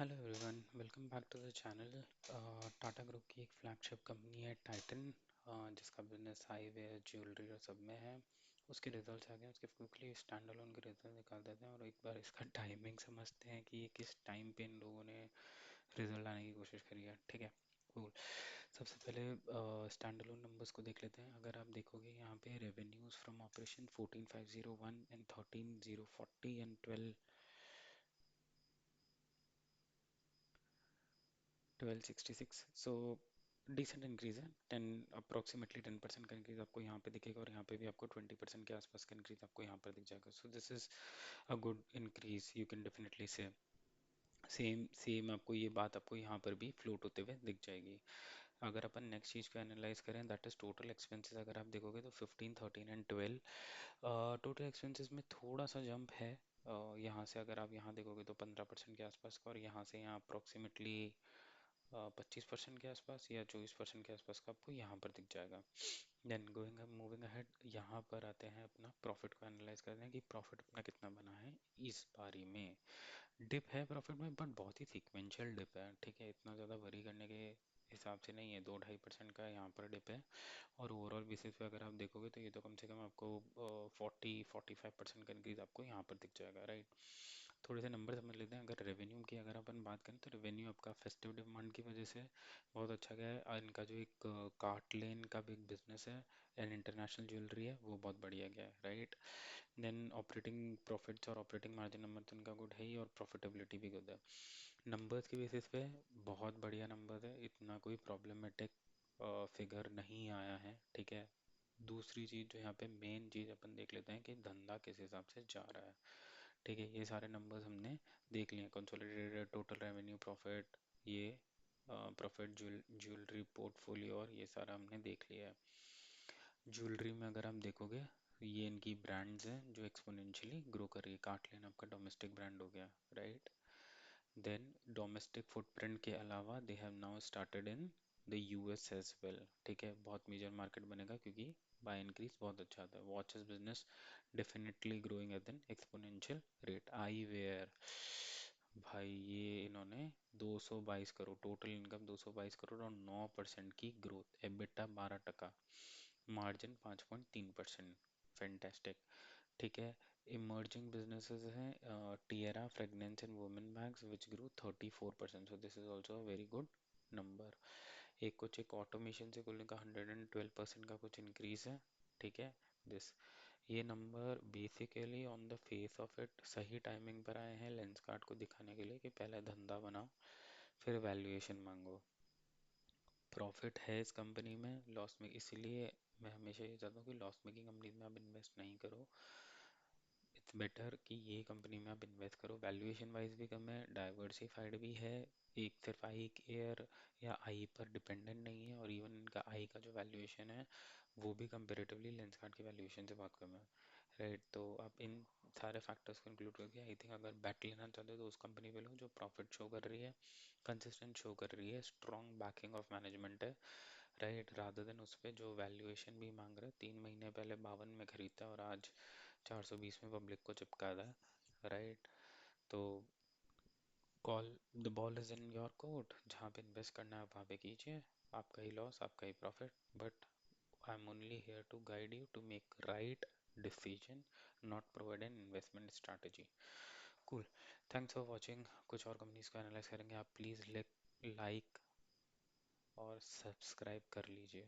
Hello everyone, welcome back to the channel. Tata group की एक flagship company है Titan, जिसका बिजनेस हाईवेयर ज्वेलरी और सब में है। उसके रिजल्ट्स आ गए, उसके क्विकली स्टैंड अलोन के रिजल्ट निकाल देते हैं और एक बार इसका टाइमिंग समझते हैं कि ये किस टाइम पे इन लोगों ने रिजल्ट लाने की कोशिश करी है। ठीक है, कूल। सबसे पहले स्टैंड अलोन नंबर्स को देख लेते हैं। अगर आप देखोगे यहाँ पे revenues from operation 14,501 and 13,040 and 1266, so decent increase है। 10 अप्रोक्सीमेटली 10% का इंक्रीज आपको यहाँ पे दिखेगा और यहाँ पे भी आपको 20% के आसपास का इंक्रीज आपको यहाँ पर दिख जाएगा। So this is a good increase, you can definitely से। सेम सेम आपको ये बात आपको यहाँ पर भी फ्लोट होते हुए दिख जाएगी। अगर अपन नेक्स्ट चीज़ को एनालाइज करें, दैट इज टोटल एक्सपेंसेस। अगर आप देखोगे तो 15, 13 एंड 12 टोटल एक्सपेंसेस में थोड़ा सा जंप है। यहाँ से अगर आप यहाँ देखोगे तो 15% के आसपास का, और यहाँ से यहाँ अप्रोक्सीमेटली 25% के आसपास या 24% के आसपास का आपको यहाँ पर दिख जाएगा। देन गोइंग मूविंग अहेड, यहाँ पर आते हैं अपना प्रॉफिट को एनालाइज करते हैं कि प्रॉफिट अपना कितना बना है इस बारी में। डिप है प्रॉफिट में, बट बहुत ही सीक्वेंशियल डिप है। ठीक है, इतना ज़्यादा वरी करने के हिसाब से नहीं है। 2-2.5% का यहाँ पर डिप है। और ओवरऑल बेसिस पे अगर आप देखोगे तो ये तो कम से कम आपको 40-45% का इंक्रीज आपको यहाँ पर दिख जाएगा, राइट। थोड़े से नंबर समझ लेते हैं। अगर रेवेन्यू की अगर अपन बात करें तो रेवेन्यू आपका फेस्टिव डिमांड की वजह से बहुत अच्छा गया है। और इनका जो एक कार्ट लेन का भी एक बिजनेस है एंड इंटरनेशनल ज्वेलरी है, वो बहुत बढ़िया गया है, राइट। देन ऑपरेटिंग प्रॉफिट्स और ऑपरेटिंग मार्जिन नंबर तो इनका गुड है ही, और प्रॉफिटेबिलिटी भी गुड है। नंबर्स के बेसिस पे बहुत बढ़िया नंबर है, इतना कोई प्रॉब्लमेटिक फिगर नहीं आया है। ठीक है, दूसरी चीज़ जो यहाँ पे मेन चीज़ अपन देख लेते हैं कि धंधा किस हिसाब से जा रहा है। ठीक है, ये सारे नंबर्स हमने देख लिए। कंसोलिडेटेड टोटल रेवेन्यू, प्रॉफिट, ये प्रॉफिट, ज्वेलरी पोर्टफोलियो, और ये सारा हमने देख लिया है। ज्वेलरी में अगर आप देखोगे, ये इनकी ब्रांड्स हैं जो एक्सपोनेंशियली ग्रो कर रही है। कार्टलेन आपका डोमेस्टिक ब्रांड हो गया, राइट। देन डोमेस्टिक फुटप्रिंट के अलावा they have now started in the US as well. ठीक है, बहुत मेजर मार्केट बनेगा क्योंकि बाय इंक्रीज बहुत अच्छा आता है। Watches business definitely growing at an exponential rate. Eyewear, भाई ये इन्होंने 222 करोड़ टोटल इनकम, 222 करोड़ और 9% की ग्रोथ, एबिटा 12%, मार्जिन 5.3%, फैंटास्टिक। ठीक है, इमर्जिंग बिजनेसेस हैं Tierra fragrance and women bags which grow 34%, so this is also a very good number. एक कुछ एक ऑटोमेशन से कुल का 112% का कुछ इंक्रीज है। ठीक है, दिस ये number basically on the face of it सही टाइमिंग पर आए हैं लेंस कार्ड को दिखाने के लिए कि पहले धंधा बनाओ फिर वैल्यूएशन मांगो। प्रॉफिट है इस कंपनी में, लॉस में, इसीलिए मैं हमेशा ये चाहता हूँ कि लॉस मेकिंग कंपनी में आप इन्वेस्ट नहीं करो। इट्स बेटर कि ये कंपनी में आप इन्वेस्ट करो। वैल्यूएशन वाइज भी कम है, डाइवर्सिफाइड भी है, एक सिर्फ आई केयर या आई पर डिपेंडेंट नहीं है, और इवन इनका आई का जो वैल्यूएशन है वो भी कंपेरेटिवली लेंसकार्ट की वैल्यूएशन से बहुत कम है, राइट। तो आप इन सारे फैक्टर्स को इंक्लूड करके आई थिंक अगर बैट लेना चाहते हो तो उस कंपनी पे लो जो प्रॉफिट शो कर रही है, कंसिस्टेंट शो कर रही है, स्ट्रॉन्ग बैकिंग ऑफ मैनेजमेंट है, राइट, रादर देन उस पर जो वैल्यूएशन भी मांग रहे हैं। 3 महीने पहले 52 में खरीदता है और आज 420 में पब्लिक को चिपका था, राइट। तो call, the ball is in your court, जहाँ पे इन्वेस्ट करना है आप वहाँ पे कीजिए। आपका ही लॉस आपका ही profit, but I am only here to guide you to make right decision, not provide an investment strategy. Cool. Thanks for watching. कुछ और कंपनीज को एनालाइज करेंगे, आप प्लीज़ लाइक और सब्सक्राइब कर लीजिए।